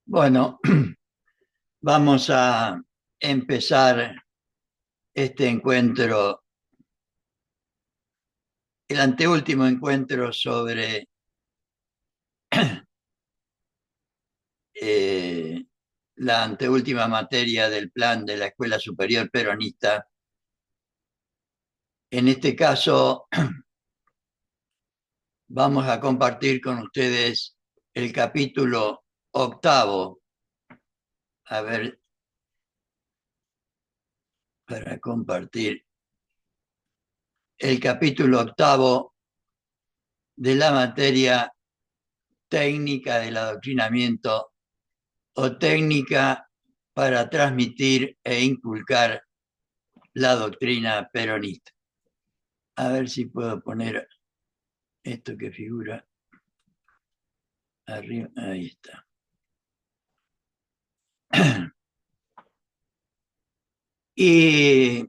Bueno, vamos a empezar este encuentro, el anteúltimo encuentro sobre eh, la anteúltima materia del plan de la Escuela Superior Peronista. En este caso, vamos a compartir con ustedes el capítulo octavo. A ver, para compartir el capítulo octavo de la materia técnica del adoctrinamiento o técnica para transmitir e inculcar la doctrina peronista. A ver si puedo poner esto que figura arriba. Ahí está. ¿Y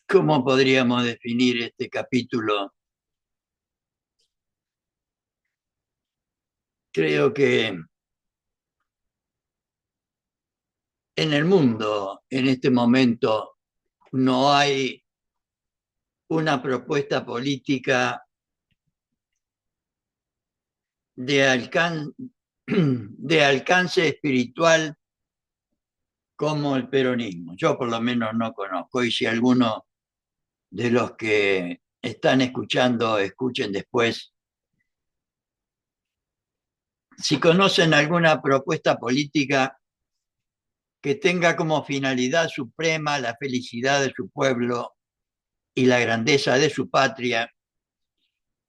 cómo podríamos definir este capítulo? Creo que en el mundo, en este momento, no hay una propuesta política de alcance espiritual como el peronismo. Yo por lo menos no conozco, y si alguno de los que están escuchando escuchen después, si conocen alguna propuesta política que tenga como finalidad suprema la felicidad de su pueblo y la grandeza de su patria,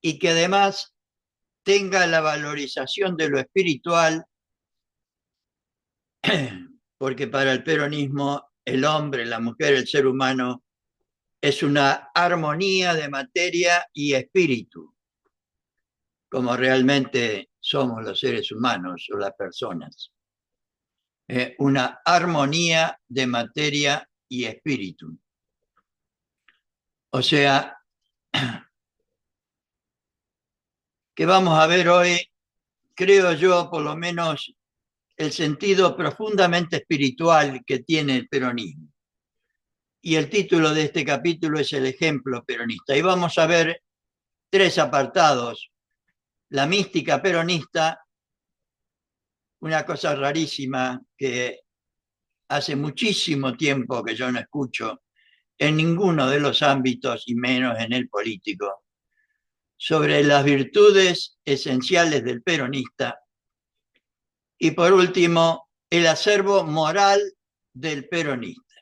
y que además tenga la valorización de lo espiritual, porque para el peronismo el hombre, la mujer, el ser humano es una armonía de materia y espíritu, como realmente somos los seres humanos o las personas. Una armonía de materia y espíritu. O sea, que vamos a ver hoy, creo yo, por lo menos el sentido profundamente espiritual que tiene el peronismo. Y el título de este capítulo es El ejemplo peronista. Y vamos a ver tres apartados. La mística peronista, una cosa rarísima que hace muchísimo tiempo que yo no escucho en ninguno de los ámbitos y menos en el político, sobre las virtudes esenciales del peronista. Y por último, el acervo moral del peronista.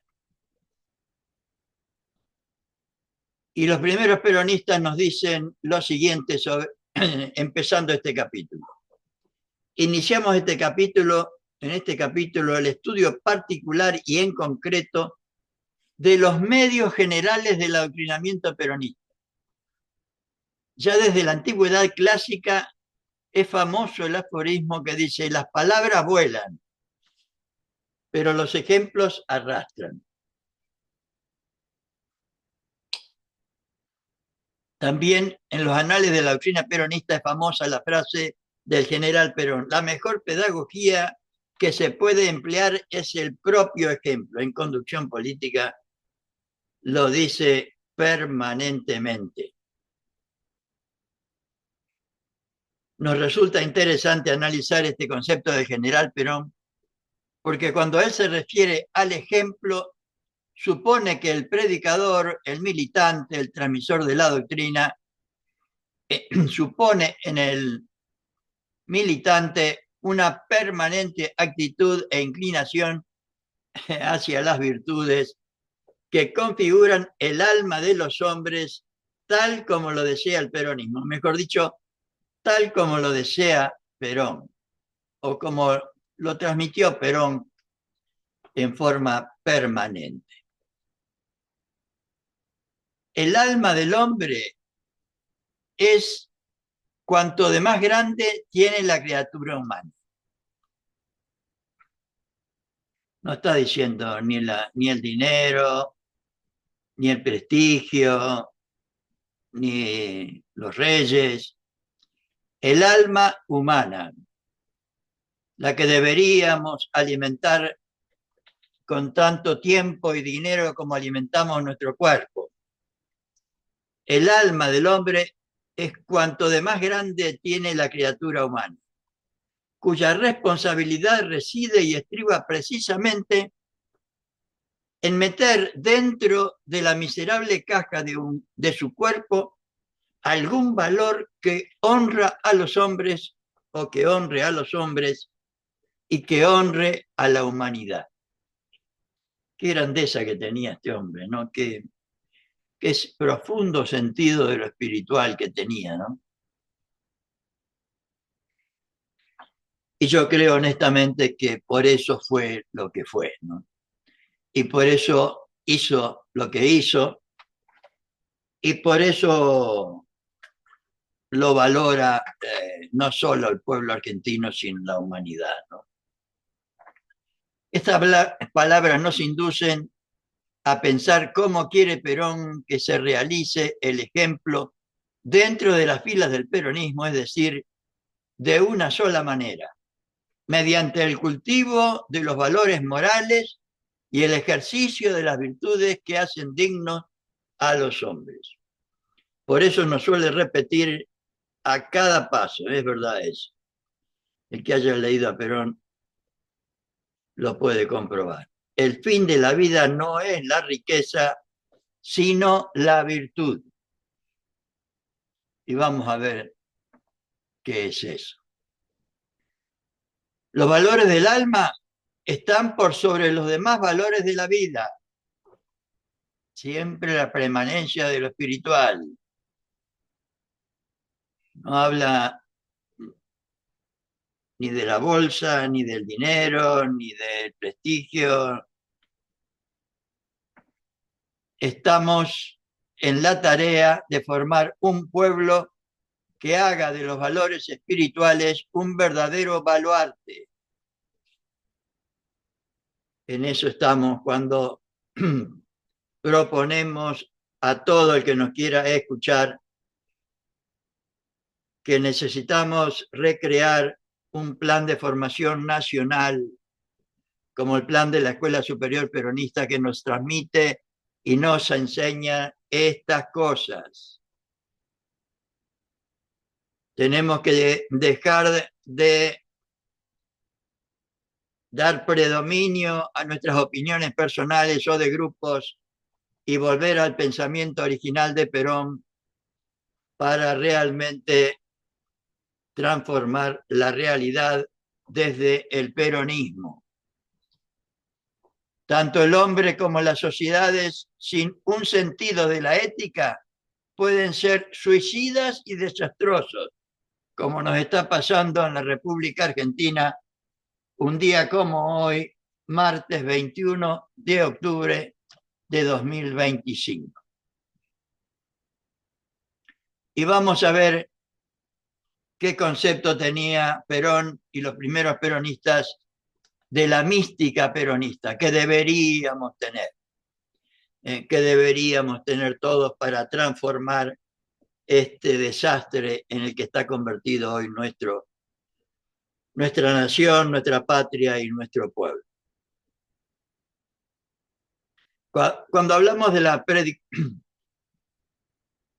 Y los primeros peronistas nos dicen lo siguiente sobre, empezando este capítulo. Iniciamos en este capítulo el estudio particular y en concreto de los medios generales del adoctrinamiento peronista. Ya desde la antigüedad clásica es famoso el aforismo que dice: las palabras vuelan, pero los ejemplos arrastran. También en los anales de la doctrina peronista es famosa la frase del general Perón: la mejor pedagogía que se puede emplear es el propio ejemplo. En conducción política lo dice permanentemente. Nos resulta interesante analizar este concepto del general Perón, porque cuando él se refiere al ejemplo, supone que el predicador, el militante, el transmisor de la doctrina, supone en el militante una permanente actitud e inclinación hacia las virtudes que configuran el alma de los hombres tal como lo desea el peronismo. Mejor dicho, tal como lo desea Perón, o como lo transmitió Perón en forma permanente. El alma del hombre es cuanto de más grande tiene la criatura humana. No está diciendo ni el dinero, ni el prestigio, ni los reyes. El alma humana. la que deberíamos alimentar con tanto tiempo y dinero como alimentamos nuestro cuerpo. El alma del hombre es cuanto de más grande tiene la criatura humana, cuya responsabilidad reside y estriba precisamente en meter dentro de la miserable caja de su cuerpo algún valor que honra a los hombres o que honre a los hombres y que honre a la humanidad. Qué grandeza que tenía este hombre, ¿no? Qué es profundo sentido de lo espiritual que tenía, ¿no? Y yo creo honestamente que por eso fue lo que fue, ¿no? Y por eso hizo lo que hizo, y por eso lo valora no solo el pueblo argentino, sino la humanidad, ¿no? Estas palabras nos inducen a pensar cómo quiere Perón que se realice el ejemplo dentro de las filas del peronismo, es decir, de una sola manera, mediante el cultivo de los valores morales y el ejercicio de las virtudes que hacen dignos a los hombres. Por eso nos suele repetir a cada paso, es verdad eso. El que haya leído a Perón lo puede comprobar. El fin de la vida no es la riqueza, sino la virtud. Y vamos a ver qué es eso. Los valores del alma están por sobre los demás valores de la vida. Siempre la permanencia de lo espiritual. No habla ni de la bolsa, ni del dinero, ni del prestigio. Estamos en la tarea de formar un pueblo que haga de los valores espirituales un verdadero baluarte. En eso estamos cuando proponemos a todo el que nos quiera escuchar que necesitamos recrear un plan de formación nacional como el plan de la Escuela Superior Peronista que nos transmite y nos enseña estas cosas. Tenemos que dejar de dar predominio a nuestras opiniones personales o de grupos y volver al pensamiento original de Perón para realmente transformar la realidad desde el peronismo. Tanto el hombre como las sociedades sin un sentido de la ética pueden ser suicidas y desastrosos, como nos está pasando en la República Argentina un día como hoy, martes 21 de octubre de 2025. Y vamos a ver qué concepto tenía Perón y los primeros peronistas de la mística peronista que deberíamos todos para transformar este desastre en el que está convertido hoy nuestra nación, nuestra patria y nuestro pueblo. Cuando hablamos de la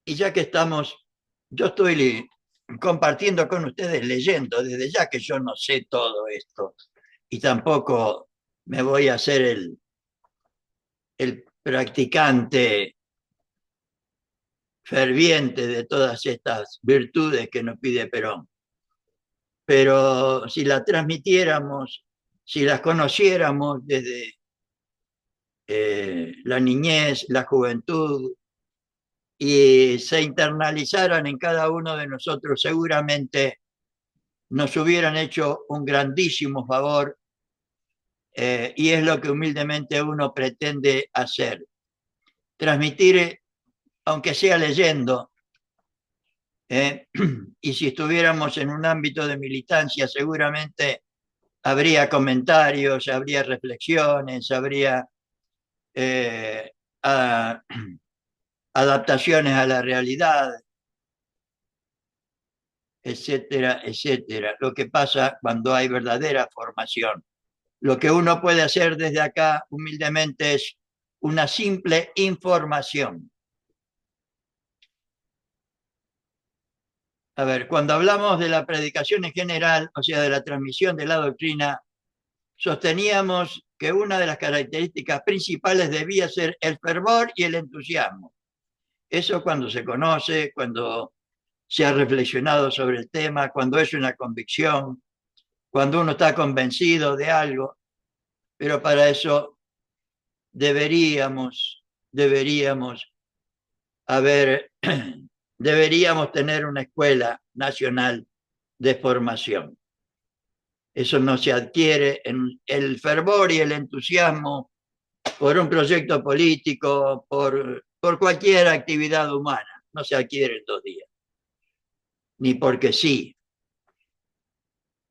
y ya que yo estoy compartiendo con ustedes leyendo, desde ya que yo no sé todo esto y tampoco me voy a hacer el practicante ferviente de todas estas virtudes que nos pide Perón. Pero si las transmitiéramos, si las conociéramos desde la niñez, la juventud, y se internalizaran en cada uno de nosotros, seguramente nos hubieran hecho un grandísimo favor, y es lo que humildemente uno pretende hacer. Transmitir, aunque sea leyendo, y si estuviéramos en un ámbito de militancia, seguramente habría comentarios, habría reflexiones, habría a, adaptaciones a la realidad. etcétera, etcétera. Lo que pasa cuando hay verdadera formación. Lo que uno puede hacer desde acá, humildemente, es una simple información. A ver, cuando hablamos de la predicación en general, o sea, de la transmisión de la doctrina, sosteníamos que una de las características principales debía ser el fervor y el entusiasmo. Eso cuando se conoce, cuando se ha reflexionado sobre el tema, cuando es una convicción, cuando uno está convencido de algo, pero para eso deberíamos haber, deberíamos tener una escuela nacional de formación. Eso no se adquiere en el fervor y el entusiasmo por un proyecto político, por cualquier actividad humana. No se adquiere en 2 días, ni porque sí.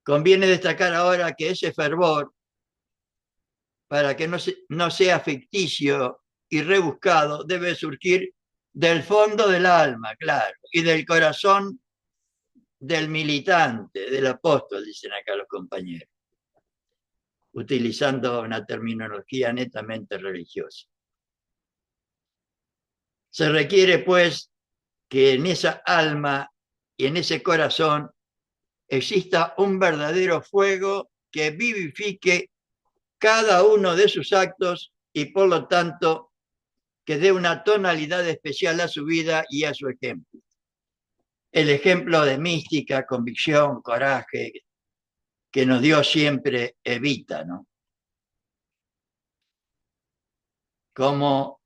Conviene destacar ahora que ese fervor, para que no sea ficticio y rebuscado, debe surgir del fondo del alma, claro, y del corazón del militante, del apóstol, dicen acá los compañeros, utilizando una terminología netamente religiosa. Se requiere, pues, que en esa alma y en ese corazón exista un verdadero fuego que vivifique cada uno de sus actos y por lo tanto que dé una tonalidad especial a su vida y a su ejemplo. El ejemplo de mística, convicción, coraje que nos dio siempre Evita, ¿no? Como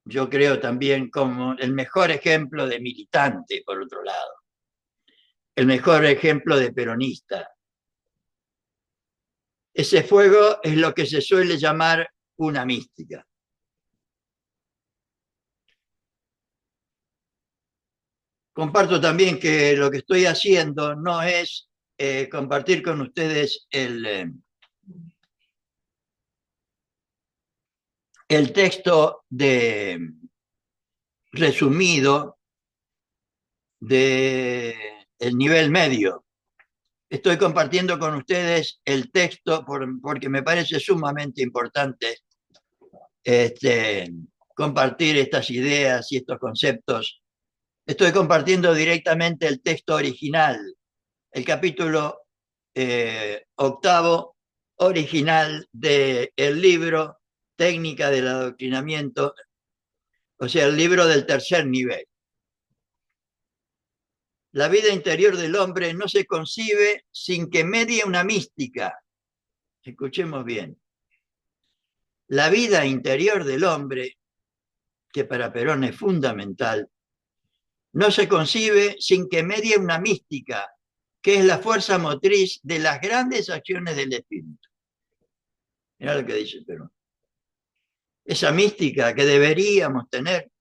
yo creo también como el mejor ejemplo de militante, por otro lado, el mejor ejemplo de peronista. Ese fuego es lo que se suele llamar una mística. Comparto también que lo que estoy haciendo no es compartir con ustedes el texto resumido del nivel medio. Estoy compartiendo con ustedes el texto porque me parece sumamente importante compartir estas ideas y estos conceptos. Estoy compartiendo directamente el texto original, el capítulo 8 original del libro Técnica del Adoctrinamiento, o sea, el libro del tercer nivel. La vida interior del hombre no se concibe sin que medie una mística. Escuchemos bien. La vida interior del hombre, que para Perón es fundamental, no se concibe sin que medie una mística, que es la fuerza motriz de las grandes acciones del espíritu. Mirá lo que dice Perón. Esa mística que deberíamos tener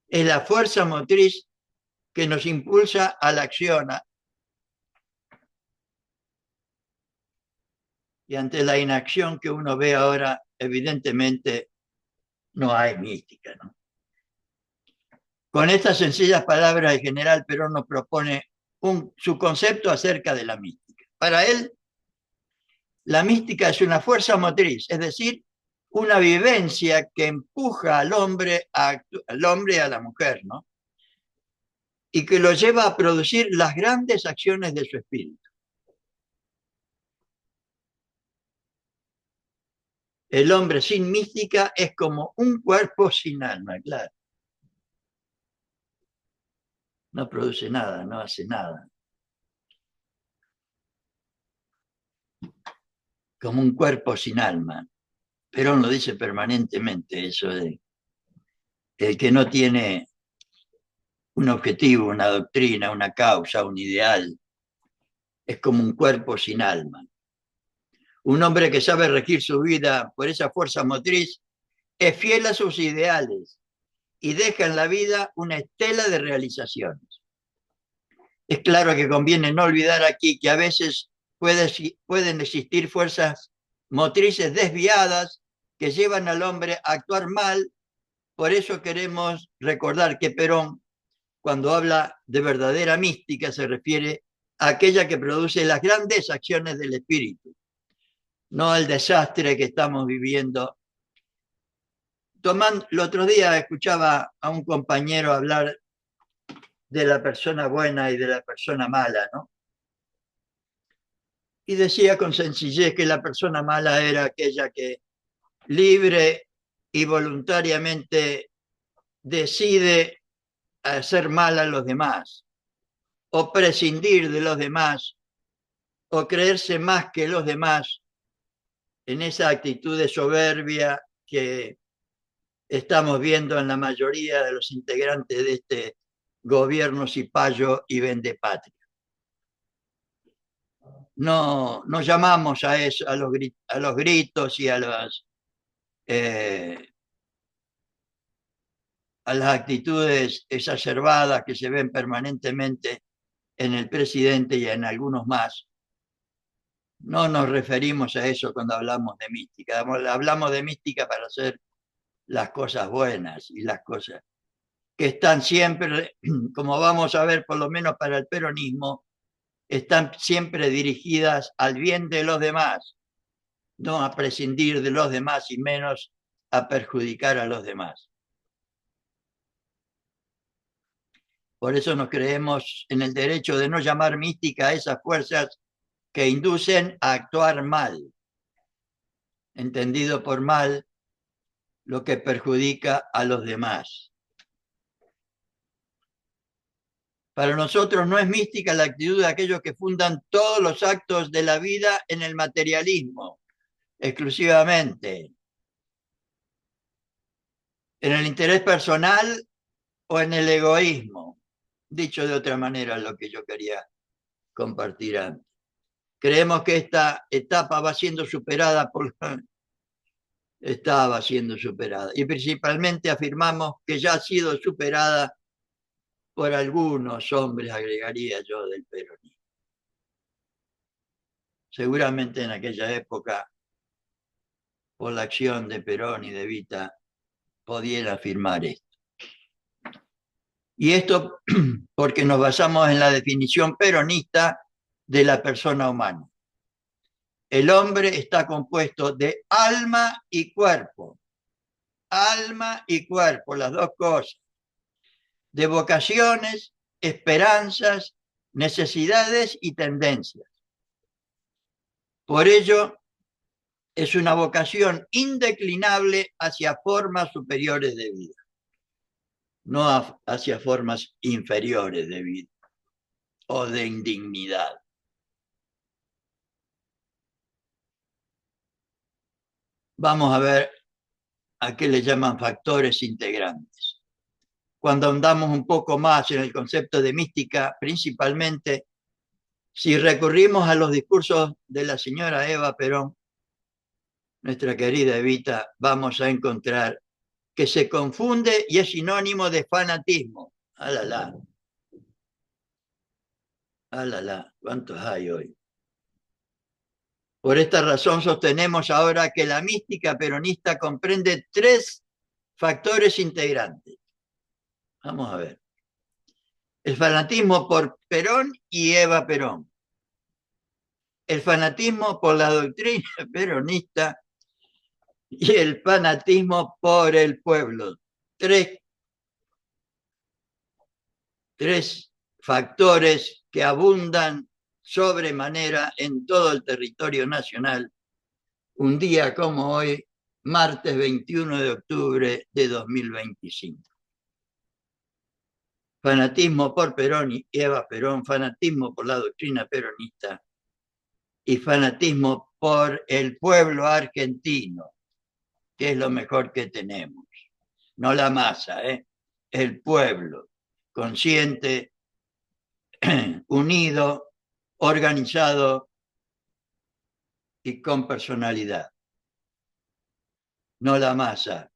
es la fuerza motriz que nos impulsa a la acción. Y ante la inacción que uno ve ahora, evidentemente no hay mística, ¿no? Con estas sencillas palabras, el general Perón nos propone su concepto acerca de la mística. Para él, la mística es una fuerza motriz, es decir, una vivencia que empuja al hombre a la mujer, ¿no? Y que lo lleva a producir las grandes acciones de su espíritu. El hombre sin mística es como un cuerpo sin alma, claro. No produce nada, no hace nada. Como un cuerpo sin alma. Perón lo dice permanentemente, eso de el que no tiene un objetivo, una doctrina, una causa, un ideal, es como un cuerpo sin alma. Un hombre que sabe regir su vida por esa fuerza motriz es fiel a sus ideales y deja en la vida una estela de realizaciones. Es claro que conviene no olvidar aquí que a veces pueden existir fuerzas motrices desviadas que llevan al hombre a actuar mal. Por eso queremos recordar que Perón cuando habla de verdadera mística se refiere a aquella que produce las grandes acciones del espíritu, no al desastre que estamos viviendo. El otro día escuchaba a un compañero hablar de la persona buena y de la persona mala, ¿no? Y decía con sencillez que la persona mala era aquella que libre y voluntariamente decide hacer mal a los demás, o prescindir de los demás, o creerse más que los demás, en esa actitud de soberbia que estamos viendo en la mayoría de los integrantes de este gobierno cipayo y vendepatria. No llamamos a eso, a los gritos y a las actitudes exacerbadas que se ven permanentemente en el presidente y en algunos más. No nos referimos a eso cuando hablamos de mística. Hablamos de mística para hacer las cosas buenas y las cosas que están siempre, como vamos a ver por lo menos para el peronismo, están siempre dirigidas al bien de los demás, no a prescindir de los demás y menos a perjudicar a los demás. Por eso nos creemos en el derecho de no llamar mística a esas fuerzas que inducen a actuar mal, entendido por mal lo que perjudica a los demás. Para nosotros no es mística la actitud de aquellos que fundan todos los actos de la vida en el materialismo, exclusivamente, en el interés personal o en el egoísmo. Dicho de otra manera, lo que yo quería compartir antes. Creemos que esta etapa va siendo superada estaba siendo superada. Y principalmente afirmamos que ya ha sido superada por algunos hombres, agregaría yo, del peronismo. Seguramente en aquella época, por la acción de Perón y de Evita, podían afirmar esto. Y esto porque nos basamos en la definición peronista de la persona humana. El hombre está compuesto de alma y cuerpo. Alma y cuerpo, las dos cosas. De vocaciones, esperanzas, necesidades y tendencias. Por ello, es una vocación indeclinable hacia formas superiores de vida, no hacia formas inferiores de vida o de indignidad. Vamos a ver a qué le llaman factores integrantes. Cuando andamos un poco más en el concepto de mística, principalmente, si recurrimos a los discursos de la señora Eva Perón, nuestra querida Evita, vamos a encontrar que se confunde y es sinónimo de fanatismo. ¡Alala! ¡Alala! ¿Cuántos hay hoy? Por esta razón sostenemos ahora que la mística peronista comprende 3 factores integrantes. Vamos a ver. El fanatismo por Perón y Eva Perón. El fanatismo por la doctrina peronista y el fanatismo por el pueblo. Tres factores que abundan sobremanera en todo el territorio nacional, un día como hoy, martes 21 de octubre de 2025. Fanatismo por Perón y Eva Perón, fanatismo por la doctrina peronista y fanatismo por el pueblo argentino, que es lo mejor que tenemos. No la masa, el pueblo, consciente, unido, organizado y con personalidad. No la masa,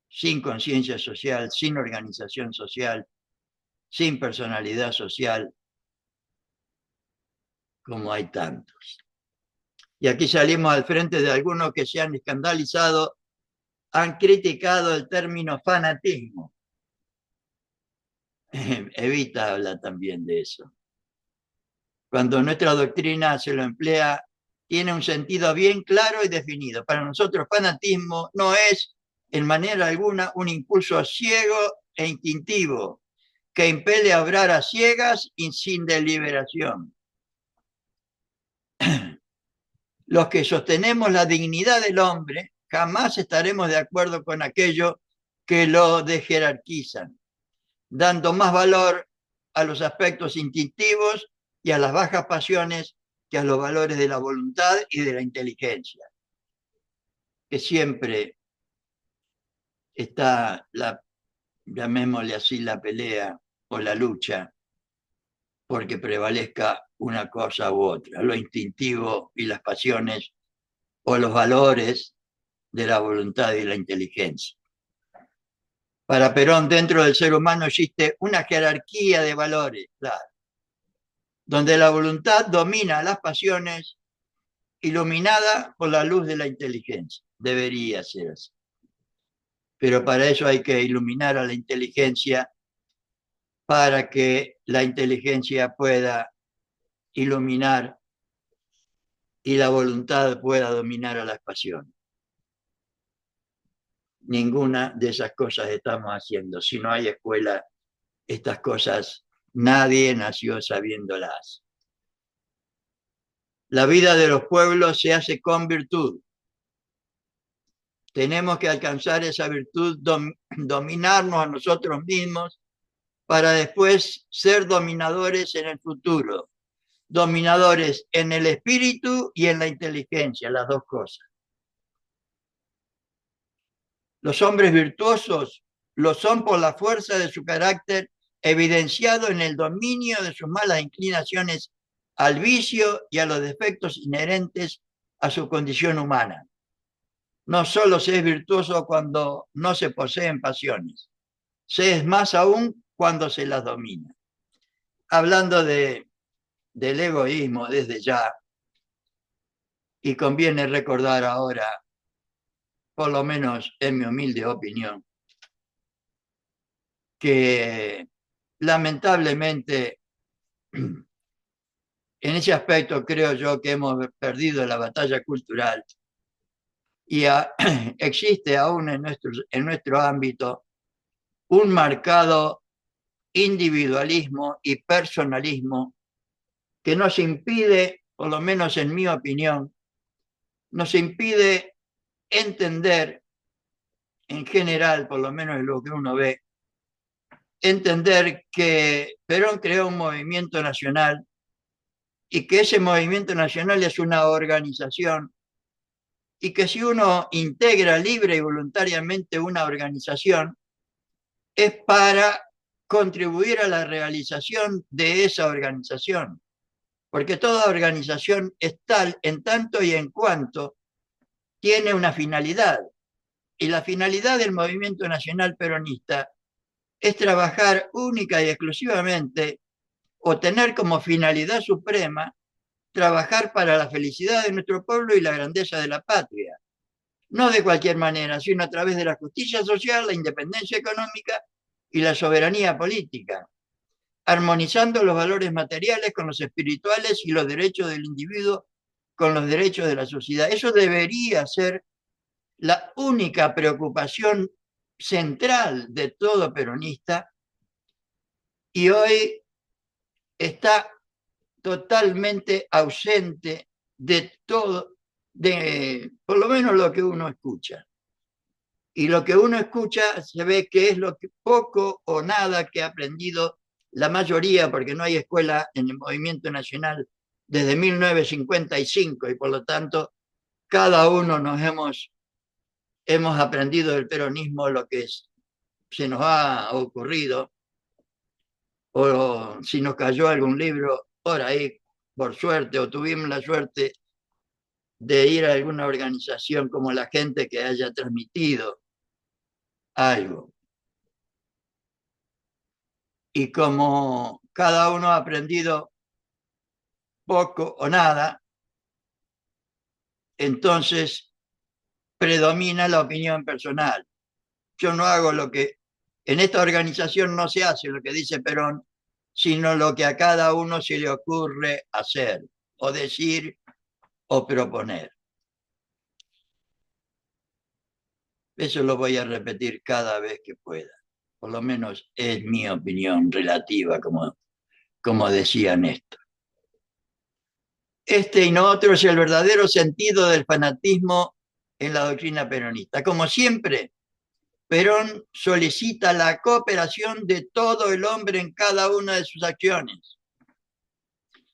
sin conciencia social, sin organización social, sin personalidad social, como hay tantos. Y aquí salimos al frente de algunos que se han escandalizado, han criticado el término fanatismo. Evita habla también de eso. Cuando nuestra doctrina se lo emplea, tiene un sentido bien claro y definido. Para nosotros, fanatismo no es en manera alguna un impulso ciego e instintivo que impele a obrar a ciegas y sin deliberación. Los que sostenemos la dignidad del hombre jamás estaremos de acuerdo con aquello que lo desjerarquizan, dando más valor a los aspectos instintivos y a las bajas pasiones que a los valores de la voluntad y de la inteligencia, que siempre está llamémosle así, la pelea o la lucha porque prevalezca una cosa u otra, lo instintivo y las pasiones o los valores de la voluntad y la inteligencia. Para Perón, dentro del ser humano existe una jerarquía de valores, claro, donde la voluntad domina las pasiones, iluminada por la luz de la inteligencia. Debería ser así. Pero para eso hay que iluminar a la inteligencia para que la inteligencia pueda iluminar y la voluntad pueda dominar a las pasiones. Ninguna de esas cosas estamos haciendo. Si no hay escuela, estas cosas nadie nació sabiéndolas. La vida de los pueblos se hace con virtud. Tenemos que alcanzar esa virtud, dominarnos a nosotros mismos para después ser dominadores en el futuro. Dominadores en el espíritu y en la inteligencia, las dos cosas. Los hombres virtuosos lo son por la fuerza de su carácter evidenciado en el dominio de sus malas inclinaciones al vicio y a los defectos inherentes a su condición humana. No solo se es virtuoso cuando no se poseen pasiones, se es más aún cuando se las domina. Hablando del egoísmo desde ya, y conviene recordar ahora, por lo menos en mi humilde opinión, que lamentablemente en ese aspecto creo yo que hemos perdido la batalla cultural y existe aún en nuestro ámbito un marcado individualismo y personalismo que nos impide, por lo menos en mi opinión, nos impide entender en general, por lo menos lo que uno ve, entender que Perón creó un movimiento nacional y que ese movimiento nacional es una organización y que si uno integra libre y voluntariamente una organización es para contribuir a la realización de esa organización, porque toda organización es tal en tanto y en cuanto tiene una finalidad, y la finalidad del movimiento nacional peronista es trabajar única y exclusivamente o tener como finalidad suprema trabajar para la felicidad de nuestro pueblo y la grandeza de la patria. No de cualquier manera, sino a través de la justicia social, la independencia económica y la soberanía política, armonizando los valores materiales con los espirituales y los derechos del individuo con los derechos de la sociedad. Eso debería ser la única preocupación central de todo peronista y hoy está totalmente ausente de todo, de por lo menos lo que uno escucha. Y lo que uno escucha se ve que es lo que poco o nada que ha aprendido la mayoría, porque no hay escuela en el movimiento nacional desde 1955 y por lo tanto cada uno nos hemos aprendido del peronismo lo que se nos ha ocurrido o si nos cayó algún libro por ahí, por suerte, o tuvimos la suerte de ir a alguna organización como la gente que haya transmitido algo. Y como cada uno ha aprendido poco o nada, entonces predomina la opinión personal. Yo no hago lo que En esta organización no se hace lo que dice Perón, sino lo que a cada uno se le ocurre hacer, o decir, o proponer. Eso lo voy a repetir cada vez que pueda. Por lo menos es mi opinión relativa, como decía Néstor. Este y no otro es el verdadero sentido del fanatismo en la doctrina peronista. Como siempre, Perón solicita la cooperación de todo el hombre en cada una de sus acciones.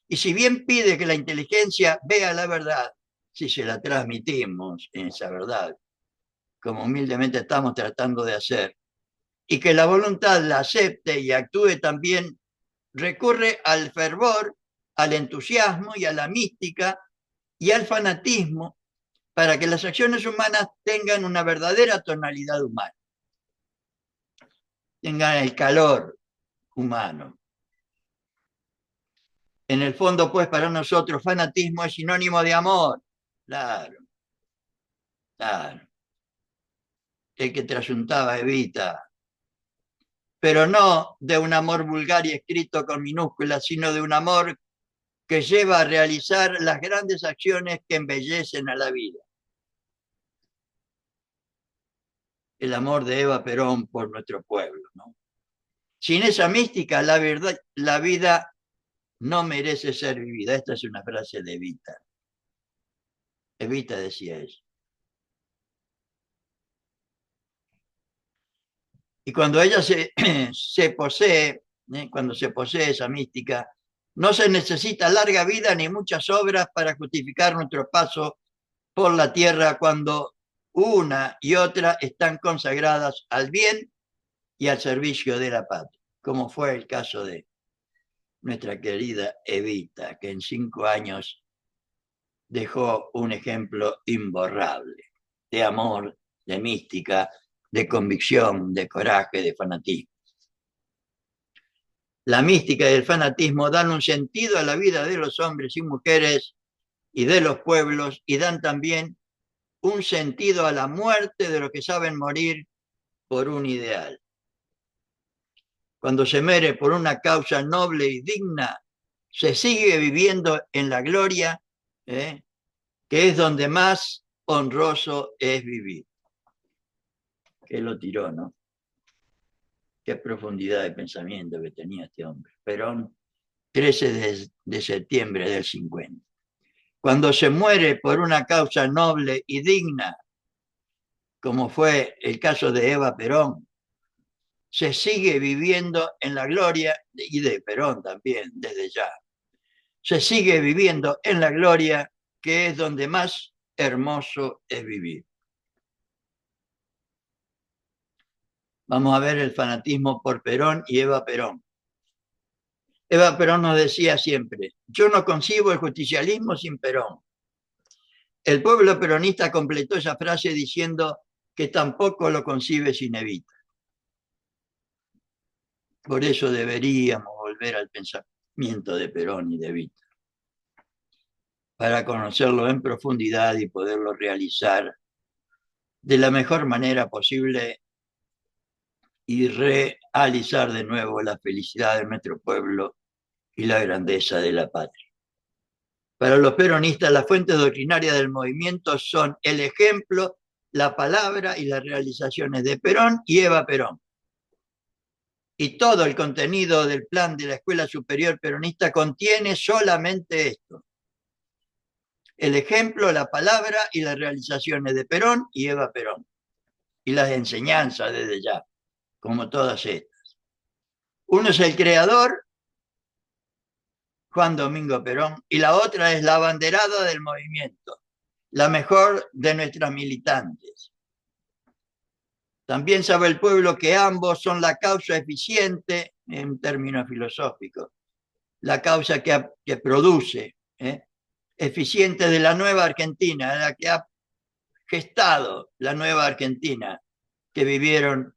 Y si bien pide que la inteligencia vea la verdad, si se la transmitimos en esa verdad, como humildemente estamos tratando de hacer, y que la voluntad la acepte y actúe también, recurre al fervor, al entusiasmo y a la mística y al fanatismo para que las acciones humanas tengan una verdadera tonalidad humana, tengan el calor humano. En el fondo, pues, para nosotros fanatismo es sinónimo de amor. Claro, claro. El que trasuntaba Evita, pero no de un amor vulgar y escrito con minúsculas, sino de un amor que lleva a realizar las grandes acciones que embellecen a la vida. El amor de Eva Perón por nuestro pueblo, ¿no? Sin esa mística, la vida no merece ser vivida. Esta es una frase de Evita. Evita decía eso. Y cuando ella se posee, cuando se posee esa mística, no se necesita larga vida ni muchas obras para justificar nuestro paso por la tierra cuando una y otra están consagradas al bien y al servicio de la patria, como fue el caso de nuestra querida Evita, que en 5 años dejó un ejemplo imborrable de amor, de mística, de convicción, de coraje, de fanatismo. La mística y el fanatismo dan un sentido a la vida de los hombres y mujeres y de los pueblos y dan también un sentido a la muerte de los que saben morir por un ideal. Cuando se muere por una causa noble y digna, se sigue viviendo en la gloria, que es donde más honroso es vivir. Que lo tiró, ¿no? Qué profundidad de pensamiento que tenía este hombre. Perón, 13 de septiembre del 50. Cuando se muere por una causa noble y digna, como fue el caso de Eva Perón, se sigue viviendo en la gloria, y de Perón también, desde ya. Se sigue viviendo en la gloria, que es donde más hermoso es vivir. Vamos a ver el fanatismo por Perón y Eva Perón. Eva Perón nos decía siempre, yo no concibo el justicialismo sin Perón. El pueblo peronista completó esa frase diciendo que tampoco lo concibe sin Evita. Por eso deberíamos volver al pensamiento de Perón y de Evita, para conocerlo en profundidad y poderlo realizar de la mejor manera posible y realizar de nuevo la felicidad de nuestro pueblo y la grandeza de la patria. Para los peronistas, las fuentes doctrinarias del movimiento son el ejemplo, la palabra y las realizaciones de Perón y Eva Perón. Y todo el contenido del plan de la Escuela Superior Peronista contiene solamente esto: el ejemplo, la palabra y las realizaciones de Perón y Eva Perón. Y las enseñanzas desde ya, como todas estas. Uno es el creador, Juan Domingo Perón, y la otra es la abanderada del movimiento, la mejor de nuestras militantes. También sabe el pueblo que ambos son la causa eficiente, en términos filosóficos, la causa que produce, eficiente de la nueva Argentina, la que ha gestado la nueva Argentina, que vivieron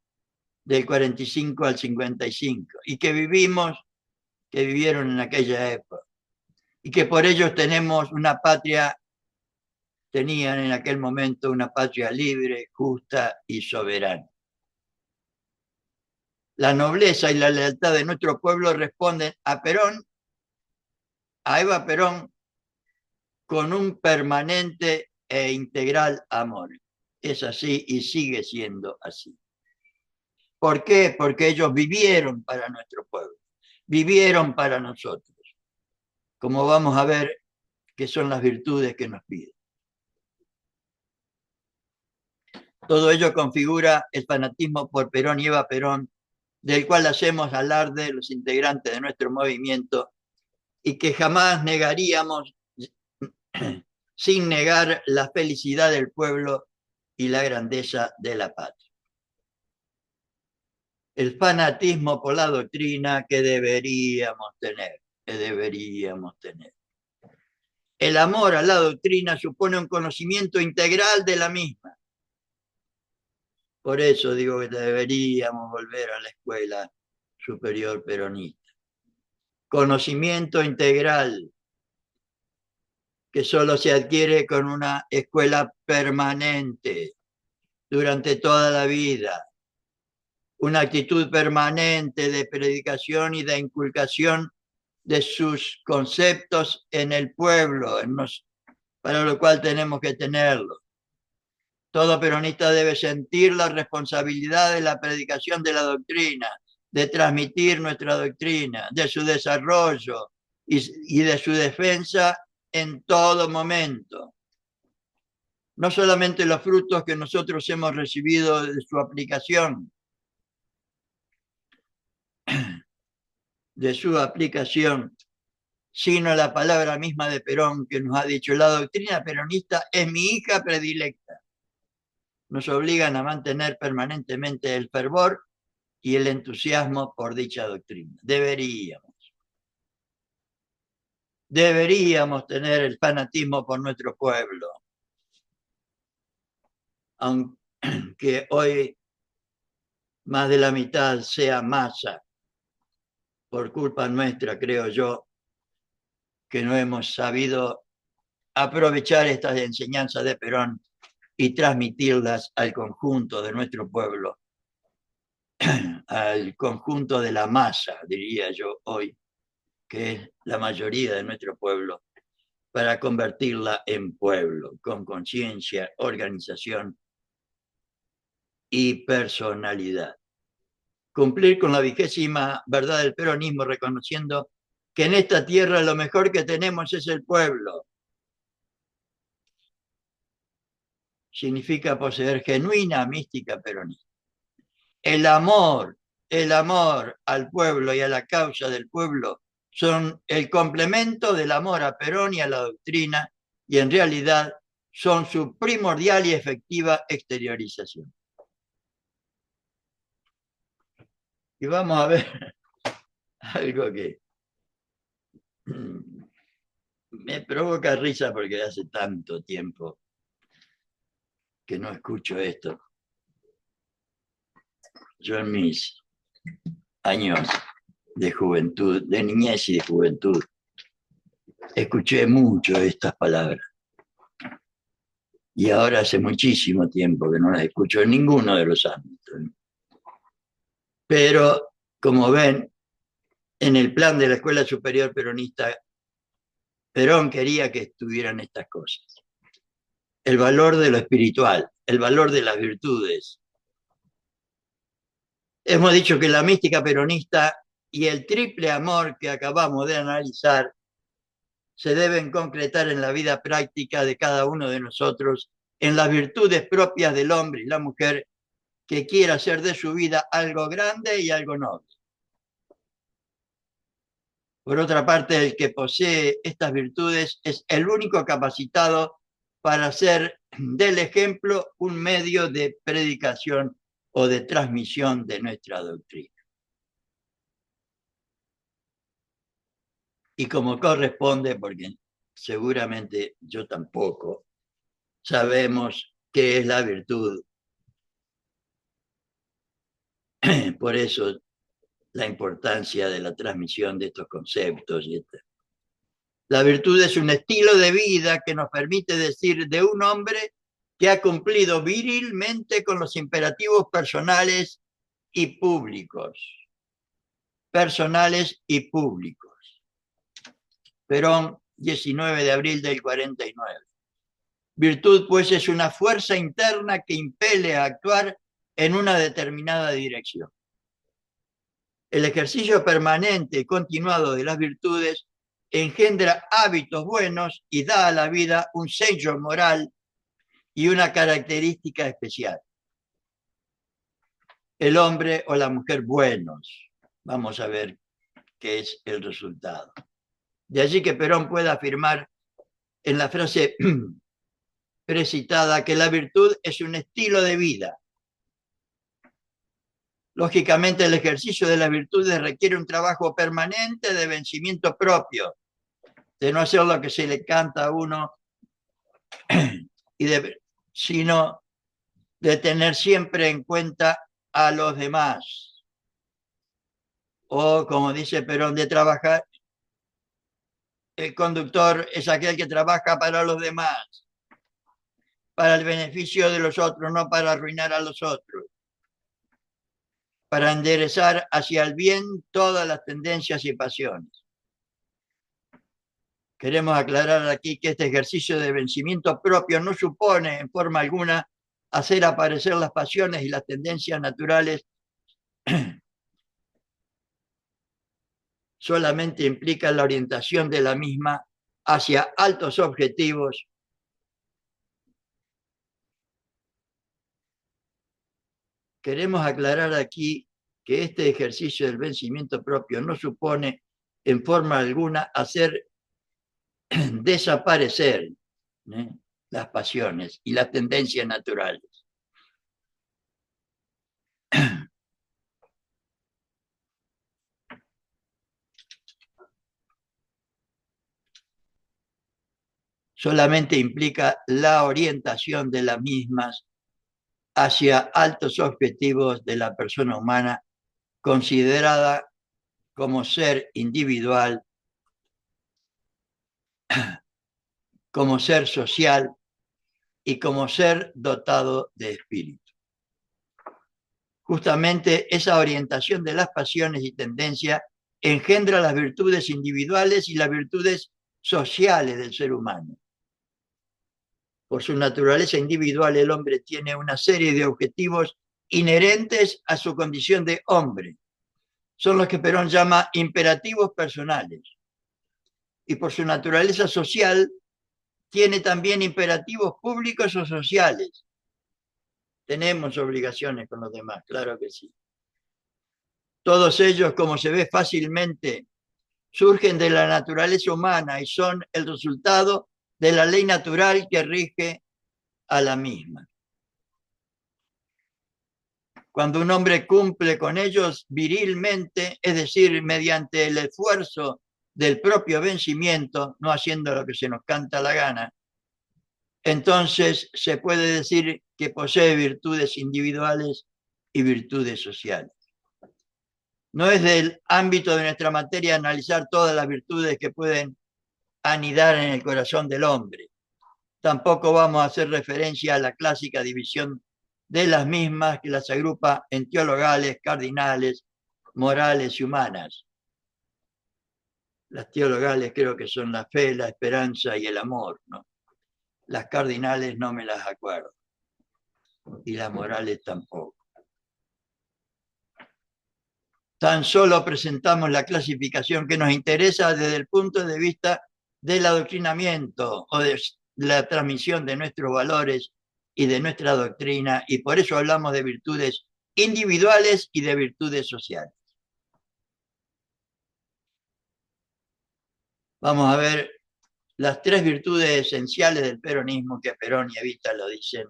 del 45 al 55 y que vivieron en aquella época, y que por ello tenemos una patria, tenían en aquel momento una patria libre, justa y soberana. La nobleza y la lealtad de nuestro pueblo responden a Perón, a Eva Perón, con un permanente e integral amor. Es así y sigue siendo así. ¿Por qué? Porque ellos vivieron para nuestro pueblo, vivieron para nosotros, como vamos a ver que son las virtudes que nos piden. Todo ello configura el fanatismo por Perón y Eva Perón, del cual hacemos alarde los integrantes de nuestro movimiento y que jamás negaríamos sin negar la felicidad del pueblo y la grandeza de la patria. El fanatismo por la doctrina que deberíamos tener. El amor a la doctrina supone un conocimiento integral de la misma. Por eso digo que deberíamos volver a la escuela superior peronista. Conocimiento integral que solo se adquiere con una escuela permanente durante toda la vida. Una actitud permanente de predicación y de inculcación de sus conceptos en el pueblo, para lo cual tenemos que tenerlo. Todo peronista debe sentir la responsabilidad de la predicación de la doctrina, de transmitir nuestra doctrina, de su desarrollo y de su defensa en todo momento. No solamente los frutos que nosotros hemos recibido de su aplicación, sino la palabra misma de Perón que nos ha dicho: la doctrina peronista es mi hija predilecta. Nos obligan a mantener permanentemente el fervor y el entusiasmo por dicha doctrina. Deberíamos tener el fanatismo por nuestro pueblo. Aunque hoy más de la mitad sea masa, por culpa nuestra, creo yo, que no hemos sabido aprovechar estas enseñanzas de Perón y transmitirlas al conjunto de nuestro pueblo, al conjunto de la masa, diría yo hoy, que es la mayoría de nuestro pueblo, para convertirla en pueblo, con conciencia, organización y personalidad. Cumplir con la 20ª verdad del peronismo, reconociendo que en esta tierra lo mejor que tenemos es el pueblo. Significa poseer genuina mística peronista. El amor al pueblo y a la causa del pueblo son el complemento del amor a Perón y a la doctrina, y en realidad son su primordial y efectiva exteriorización. Y vamos a ver algo que me provoca risa porque hace tanto tiempo que no escucho esto. Yo en mis años de juventud, de niñez y de juventud, escuché mucho estas palabras. Y ahora hace muchísimo tiempo que no las escucho en ninguno de los ámbitos. Pero, como ven, en el plan de la Escuela Superior Peronista, Perón quería que estuvieran estas cosas. El valor de lo espiritual, el valor de las virtudes. Hemos dicho que la mística peronista y el triple amor que acabamos de analizar se deben concretar en la vida práctica de cada uno de nosotros, en las virtudes propias del hombre y la mujer que quiera hacer de su vida algo grande y algo noble. Por otra parte, el que posee estas virtudes es el único capacitado para hacer del ejemplo un medio de predicación o de transmisión de nuestra doctrina. Y como corresponde, porque seguramente yo tampoco, sabemos qué es la virtud. Por eso la importancia de la transmisión de estos conceptos. La virtud es un estilo de vida que nos permite decir de un hombre que ha cumplido virilmente con los imperativos personales y públicos. Personales y públicos. Perón, 19 de abril del 49. Virtud, pues, es una fuerza interna que impele a actuar en una determinada dirección. El ejercicio permanente y continuado de las virtudes engendra hábitos buenos y da a la vida un sello moral y una característica especial. El hombre o la mujer buenos. Vamos a ver qué es el resultado. De allí que Perón pueda afirmar en la frase precitada que la virtud es un estilo de vida. Lógicamente, el ejercicio de las virtudes requiere un trabajo permanente de vencimiento propio, de no hacer lo que se le canta a uno, sino de tener siempre en cuenta a los demás. O, como dice Perón, de trabajar. El conductor es aquel que trabaja para los demás, para el beneficio de los otros, no para arruinar a los otros, para enderezar hacia el bien todas las tendencias y pasiones. Queremos aclarar aquí que este ejercicio de vencimiento propio no supone en forma alguna hacer aparecer las pasiones y las tendencias naturales, solamente implica la orientación de la misma hacia altos objetivos queremos aclarar aquí que este ejercicio del vencimiento propio no supone en forma alguna hacer desaparecer las pasiones y las tendencias naturales. Solamente implica la orientación de las mismas hacia altos objetivos de la persona humana considerada como ser individual, como ser social y como ser dotado de espíritu. Justamente esa orientación de las pasiones y tendencias engendra las virtudes individuales y las virtudes sociales del ser humano. Por su naturaleza individual, el hombre tiene una serie de objetivos inherentes a su condición de hombre. Son los que Perón llama imperativos personales. Y por su naturaleza social, tiene también imperativos públicos o sociales. Tenemos obligaciones con los demás, claro que sí. Todos ellos, como se ve fácilmente, surgen de la naturaleza humana y son el resultado de la ley natural que rige a la misma. Cuando un hombre cumple con ellos virilmente, es decir, mediante el esfuerzo del propio vencimiento, no haciendo lo que se nos canta la gana, entonces se puede decir que posee virtudes individuales y virtudes sociales. No es del ámbito de nuestra materia analizar todas las virtudes que pueden anidar en el corazón del hombre. Tampoco vamos a hacer referencia a la clásica división de las mismas que las agrupa en teologales, cardinales, morales y humanas. Las teologales creo que son la fe, la esperanza y el amor, ¿no? Las cardinales no me las acuerdo. Y las morales tampoco. Tan solo presentamos la clasificación que nos interesa desde el punto de vista del adoctrinamiento o de la transmisión de nuestros valores y de nuestra doctrina, y por eso hablamos de virtudes individuales y de virtudes sociales. Vamos a ver las tres virtudes esenciales del peronismo que Perón y Evita lo dicen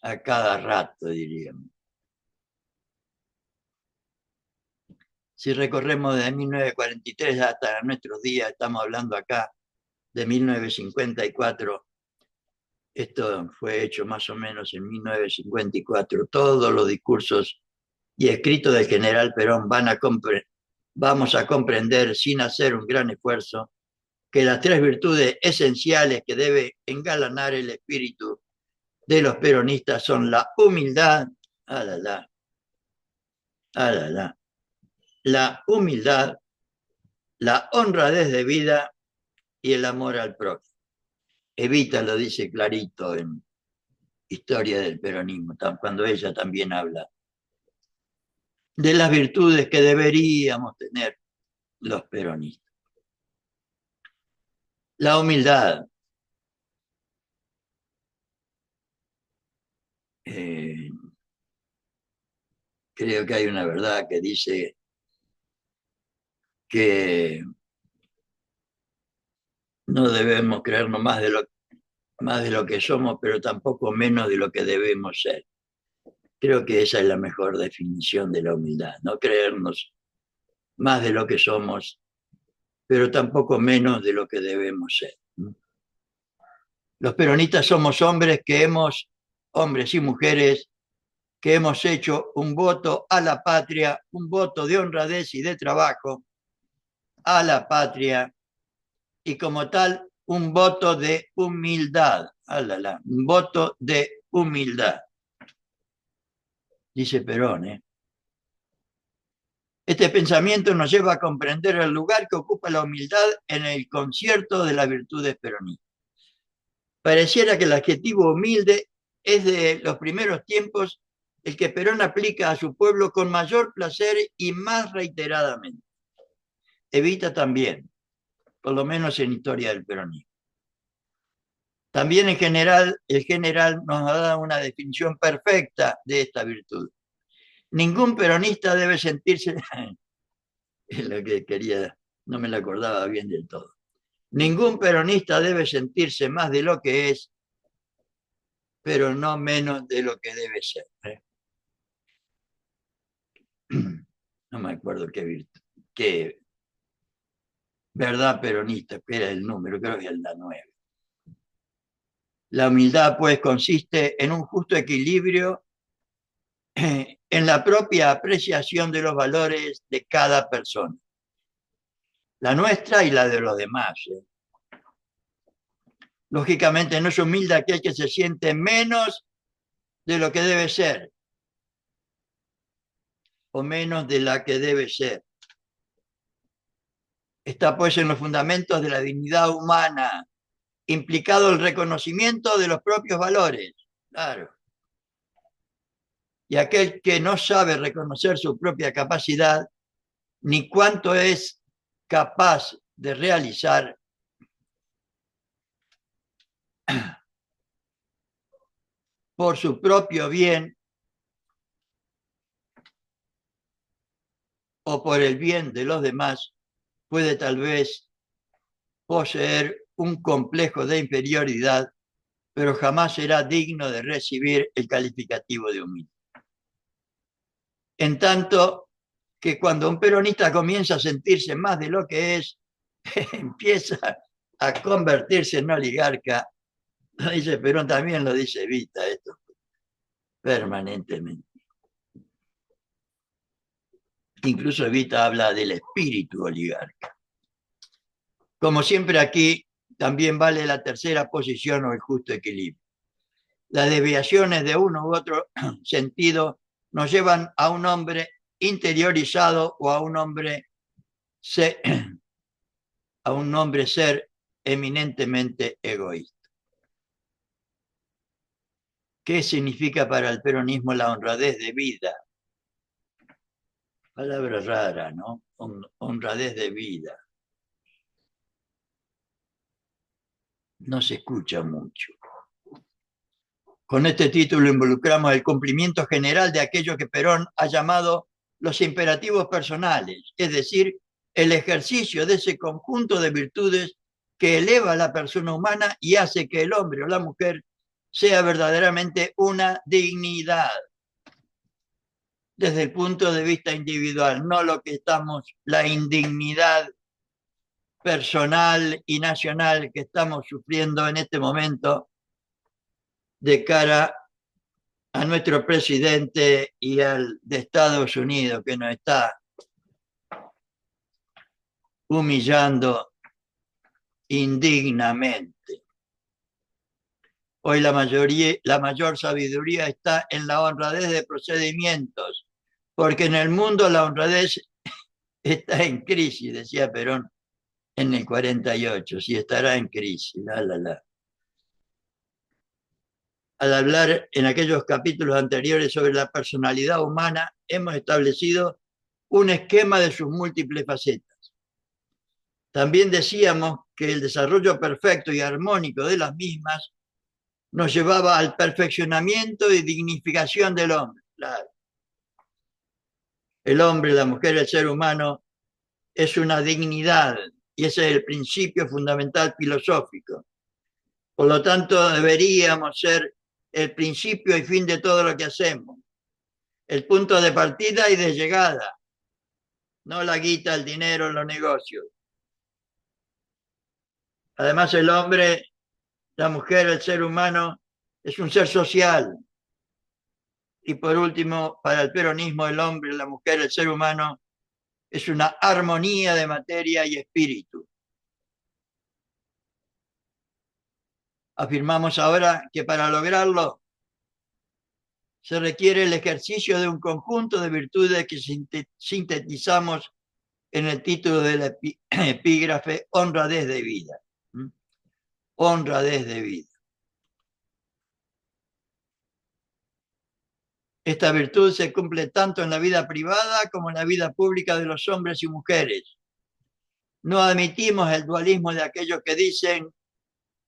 a cada rato, diríamos. Si recorremos desde 1943 hasta nuestros días, estamos hablando acá de 1954, esto fue hecho más o menos en 1954, todos los discursos y escritos del general Perón vamos a comprender sin hacer un gran esfuerzo que las tres virtudes esenciales que debe engalanar el espíritu de los peronistas son la humildad, la humildad, la honradez de vida y el amor al prójimo. Evita lo dice clarito en Historia del Peronismo, cuando ella también habla de las virtudes que deberíamos tener los peronistas. La humildad. Creo que hay una verdad que dice que no debemos creernos más de lo que somos, pero tampoco menos de lo que debemos ser. Creo que esa es la mejor definición de la humildad, no creernos más de lo que somos, pero tampoco menos de lo que debemos ser. Los peronistas somos hombres y mujeres, que hemos hecho un voto a la patria, un voto de honradez y de trabajo a la patria, y como tal, un voto de humildad. Un voto de humildad. Dice Perón, Este pensamiento nos lleva a comprender el lugar que ocupa la humildad en el concierto de las virtudes peronistas. Pareciera que el adjetivo humilde es de los primeros tiempos el que Perón aplica a su pueblo con mayor placer y más reiteradamente. Evita también, por lo menos en Historia del Peronismo. También el general nos ha dado una definición perfecta de esta virtud. Ningún peronista debe sentirse, es lo que quería, no me lo acordaba bien del todo. Ningún peronista debe sentirse más de lo que es, pero no menos de lo que debe ser. No me acuerdo qué verdad peronista, que era el número, creo que es la 9. La humildad, pues, consiste en un justo equilibrio en la propia apreciación de los valores de cada persona, la nuestra y la de los demás. Lógicamente no es humilde aquel que se siente menos de lo que debe ser, o menos de la que debe ser. Está pues en los fundamentos de la dignidad humana, implicado el reconocimiento de los propios valores. Claro. Y aquel que no sabe reconocer su propia capacidad, ni cuánto es capaz de realizar, por su propio bien o por el bien de los demás, puede tal vez poseer un complejo de inferioridad, pero jamás será digno de recibir el calificativo de humilde. En tanto que cuando un peronista comienza a sentirse más de lo que es, empieza a convertirse en oligarca. Lo dice Perón, también lo dice Evita, esto permanentemente. Incluso Evita habla del espíritu oligarca. Como siempre aquí, también vale la tercera posición o el justo equilibrio. Las desviaciones de uno u otro sentido nos llevan a un hombre interiorizado o a un hombre ser eminentemente egoísta. ¿Qué significa para el peronismo la honradez de vida? Palabra rara, ¿no? Honradez de vida. No se escucha mucho. Con este título involucramos el cumplimiento general de aquello que Perón ha llamado los imperativos personales, es decir, el ejercicio de ese conjunto de virtudes que eleva a la persona humana y hace que el hombre o la mujer sea verdaderamente una dignidad desde el punto de vista individual, no lo que estamos, la indignidad personal y nacional que estamos sufriendo en este momento de cara a nuestro presidente y al de Estados Unidos, que nos está humillando indignamente. Hoy la mayor sabiduría está en la honradez de procedimientos, porque en el mundo la honradez está en crisis, decía Perón en el 48, si estará en crisis, la. Al hablar en aquellos capítulos anteriores sobre la personalidad humana, hemos establecido un esquema de sus múltiples facetas. También decíamos que el desarrollo perfecto y armónico de las mismas nos llevaba al perfeccionamiento y dignificación del hombre. Claro. El hombre, la mujer, el ser humano es una dignidad y ese es el principio fundamental filosófico. Por lo tanto, deberíamos ser el principio y fin de todo lo que hacemos, el punto de partida y de llegada, no la guita, el dinero, los negocios. Además, el hombre, la mujer, el ser humano es un ser social. Y por último, para el peronismo, el hombre, la mujer, el ser humano es una armonía de materia y espíritu. Afirmamos ahora que para lograrlo se requiere el ejercicio de un conjunto de virtudes que sintetizamos en el título del epígrafe Honradez de vida. Honradez de vida. Esta virtud se cumple tanto en la vida privada como en la vida pública de los hombres y mujeres. No admitimos el dualismo de aquellos que dicen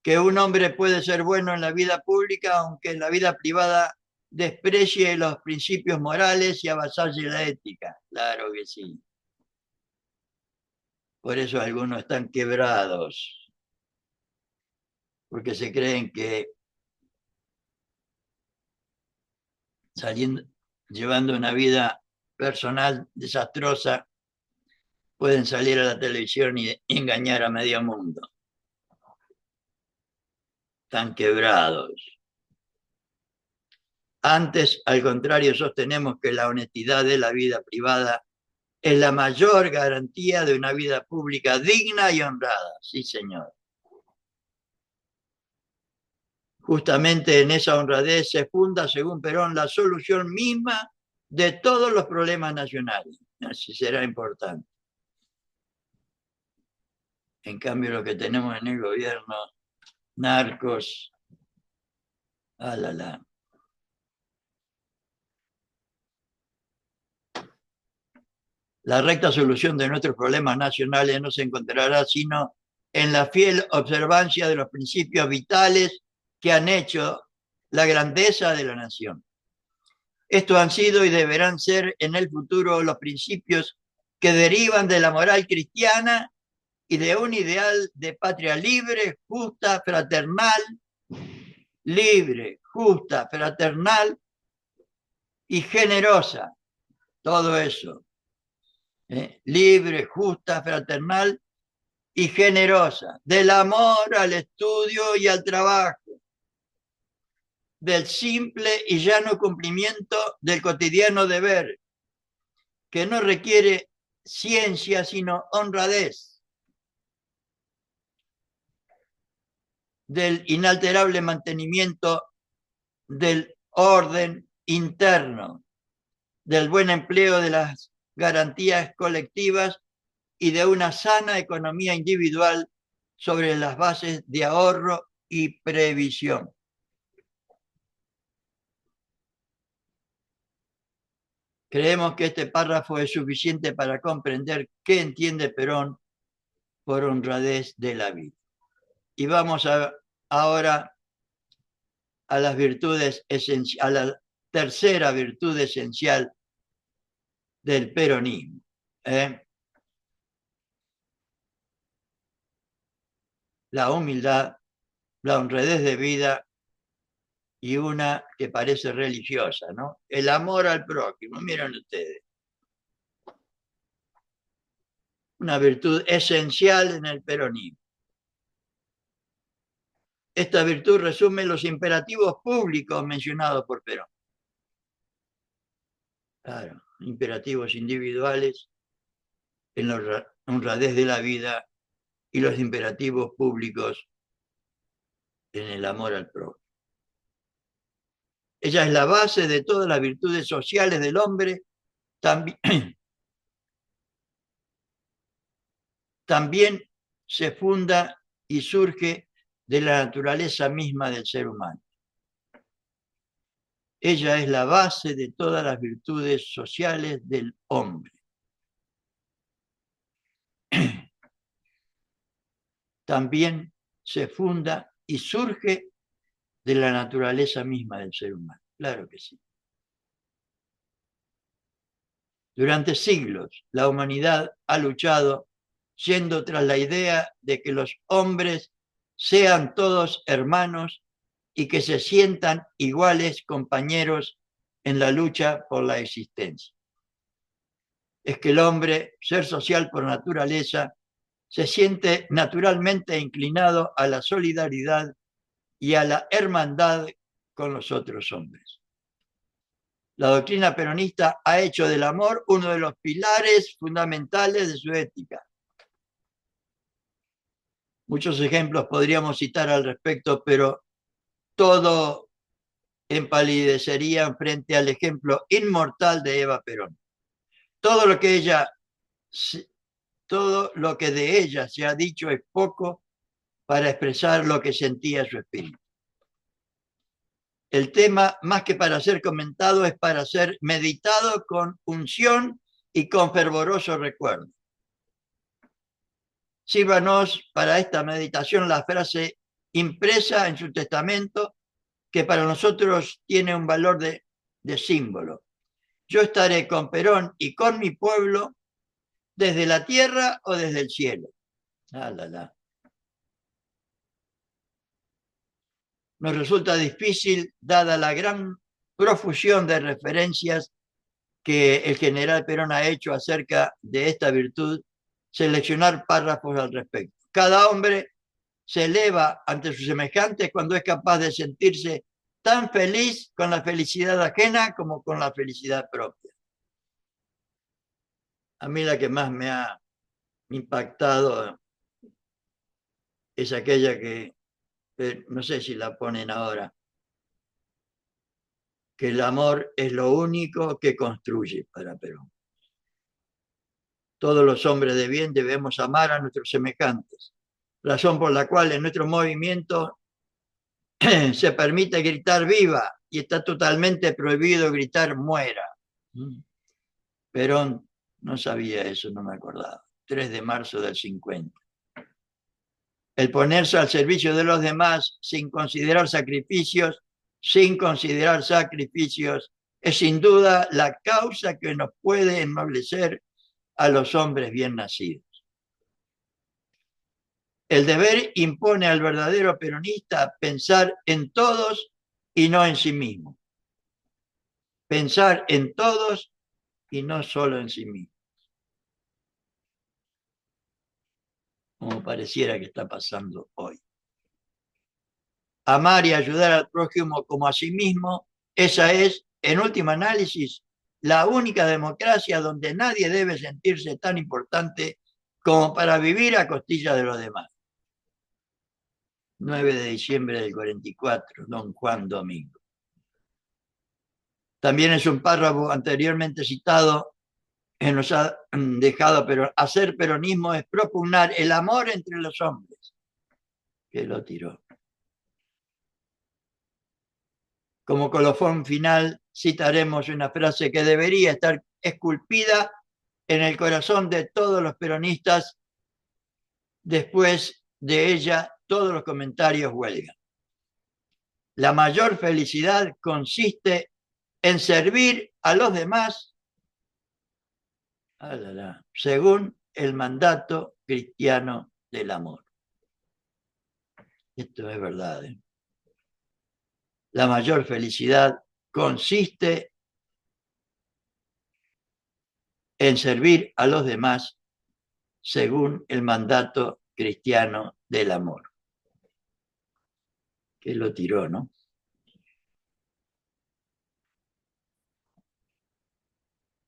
que un hombre puede ser bueno en la vida pública, aunque en la vida privada desprecie los principios morales y avasalle la ética. Claro que sí. Por eso algunos están quebrados, porque se creen que saliendo, llevando una vida personal desastrosa, pueden salir a la televisión y engañar a medio mundo. Están quebrados. Antes, al contrario, sostenemos que la honestidad de la vida privada es la mayor garantía de una vida pública digna y honrada. Sí, señor. Justamente en esa honradez se funda, según Perón, la solución misma de todos los problemas nacionales. Así será importante. En cambio, lo que tenemos en el gobierno, narcos, la. La recta solución de nuestros problemas nacionales no se encontrará sino en la fiel observancia de los principios vitales que han hecho la grandeza de la nación. Estos han sido y deberán ser en el futuro los principios que derivan de la moral cristiana y de un ideal de patria libre, justa, fraternal y generosa. Todo eso. Libre, justa, fraternal y generosa, del amor al estudio y al trabajo, del simple y llano cumplimiento del cotidiano deber, que no requiere ciencia sino honradez, del inalterable mantenimiento del orden interno, del buen empleo de las garantías colectivas y de una sana economía individual sobre las bases de ahorro y previsión. Creemos que este párrafo es suficiente para comprender qué entiende Perón por honradez de la vida. Y vamos ahora a las virtudes esenciales, a la tercera virtud esencial del peronismo. La humildad, la honradez de vida y una que parece religiosa, ¿no? El amor al prójimo, miren ustedes. Una virtud esencial en el peronismo. Esta virtud resume los imperativos públicos mencionados por Perón. Claro, imperativos individuales en la honradez de la vida y los imperativos públicos en el amor al prójimo. Ella es la base de todas las virtudes sociales del hombre También, también se funda y surge de la naturaleza misma del ser humano. Ella es la base de todas las virtudes sociales del hombre. También se funda y surge de la naturaleza misma del ser humano. Claro que sí. Durante siglos, la humanidad ha luchado yendo tras la idea de que los hombres sean todos hermanos y que se sientan iguales compañeros en la lucha por la existencia. Es que el hombre, ser social por naturaleza, se siente naturalmente inclinado a la solidaridad y a la hermandad con los otros hombres. La doctrina peronista ha hecho del amor uno de los pilares fundamentales de su ética. Muchos ejemplos podríamos citar al respecto, pero todo empalidecería frente al ejemplo inmortal de Eva Perón. Todo lo que de ella se ha dicho es poco para expresar lo que sentía su espíritu. El tema, más que para ser comentado, es para ser meditado con unción y con fervoroso recuerdo. Sírvanos para esta meditación la frase impresa en su testamento, que para nosotros tiene un valor de símbolo. Yo estaré con Perón y con mi pueblo desde la tierra o desde el cielo. Nos resulta difícil, dada la gran profusión de referencias que el general Perón ha hecho acerca de esta virtud, seleccionar párrafos al respecto. Cada hombre se eleva ante sus semejantes cuando es capaz de sentirse tan feliz con la felicidad ajena como con la felicidad propia. A mí la que más me ha impactado es aquella que, no sé si la ponen ahora, que el amor es lo único que construye para Perón. Todos los hombres de bien debemos amar a nuestros semejantes, razón por la cual en nuestro movimiento se permite gritar viva y está totalmente prohibido gritar muera. Perón no sabía eso, no me acordaba. 3 de marzo del 50. El ponerse al servicio de los demás sin considerar sacrificios, es sin duda la causa que nos puede ennoblecer a los hombres bien nacidos. El deber impone al verdadero peronista pensar en todos y no en sí mismo. Pensar en todos y no solo en sí mismo. Como pareciera que está pasando hoy. Amar y ayudar al prójimo como a sí mismo, esa es, en última análisis, la única democracia donde nadie debe sentirse tan importante como para vivir a costillas de los demás. 9 de diciembre del 44, don Juan Domingo. También es un párrafo anteriormente citado que nos ha dejado, pero hacer peronismo es propugnar el amor entre los hombres, que lo tiró. Como colofón final, citaremos una frase que debería estar esculpida en el corazón de todos los peronistas. Después de ella, todos los comentarios huelgan. La mayor felicidad consiste en servir a los demás según el mandato cristiano del amor. Esto es verdad. La mayor felicidad consiste en servir a los demás según el mandato cristiano del amor. Que lo tiró, ¿no?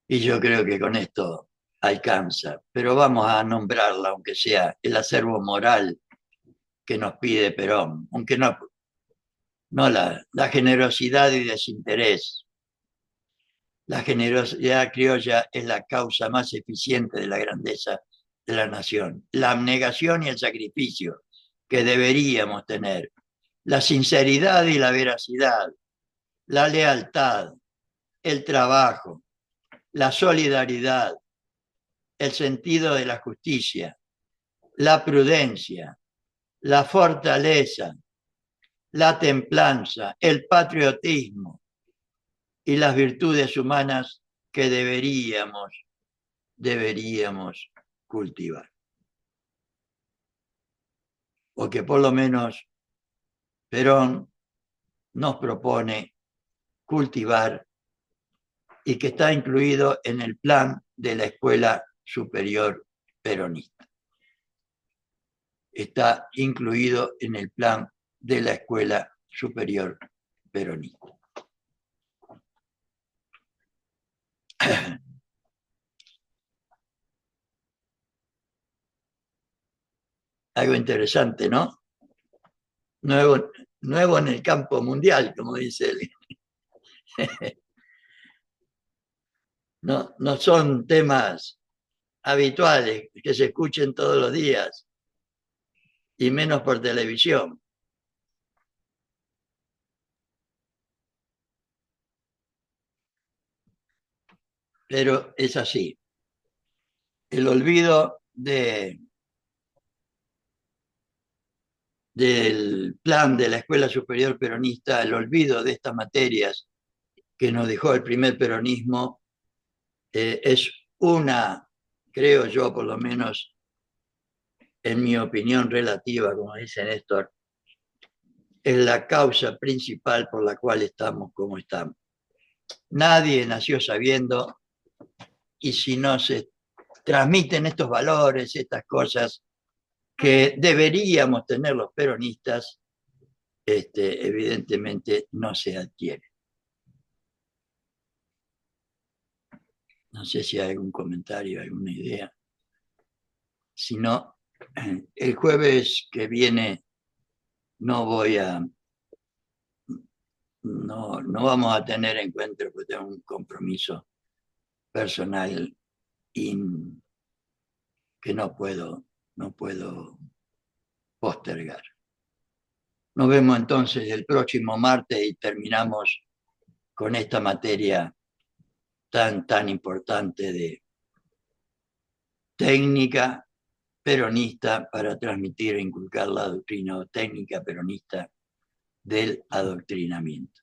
Y yo creo que con esto alcanza, pero vamos a nombrarla, aunque sea el acervo moral que nos pide Perón, aunque no la generosidad y desinterés. La generosidad criolla es la causa más eficiente de la grandeza de la nación. La abnegación y el sacrificio que deberíamos tener. La sinceridad y la veracidad. La lealtad. El trabajo. La solidaridad. El sentido de la justicia. La prudencia. La fortaleza. La templanza. El patriotismo. Y las virtudes humanas que deberíamos cultivar. O que por lo menos Perón nos propone cultivar y que está incluido en el plan de la Escuela Superior Peronista. Está incluido en el plan de la Escuela Superior Peronista. Algo interesante, ¿no? Nuevo en el campo mundial, como dice él. No son temas habituales que se escuchen todos los días y menos por televisión. Pero es así. El olvido del plan de la Escuela Superior Peronista, el olvido de estas materias que nos dejó el primer peronismo, es una, creo yo, por lo menos en mi opinión relativa, como dice Néstor, es la causa principal por la cual estamos como estamos. Nadie nació sabiendo, y si no se transmiten estos valores, estas cosas que deberíamos tener los peronistas, evidentemente no se adquiere. No sé si hay algún comentario, alguna idea. Si no, el jueves que viene no no vamos a tener encuentro porque tengo un compromiso personal que no puedo postergar. Nos vemos entonces el próximo martes y terminamos con esta materia tan importante de técnica peronista para transmitir e inculcar la doctrina o técnica peronista del adoctrinamiento.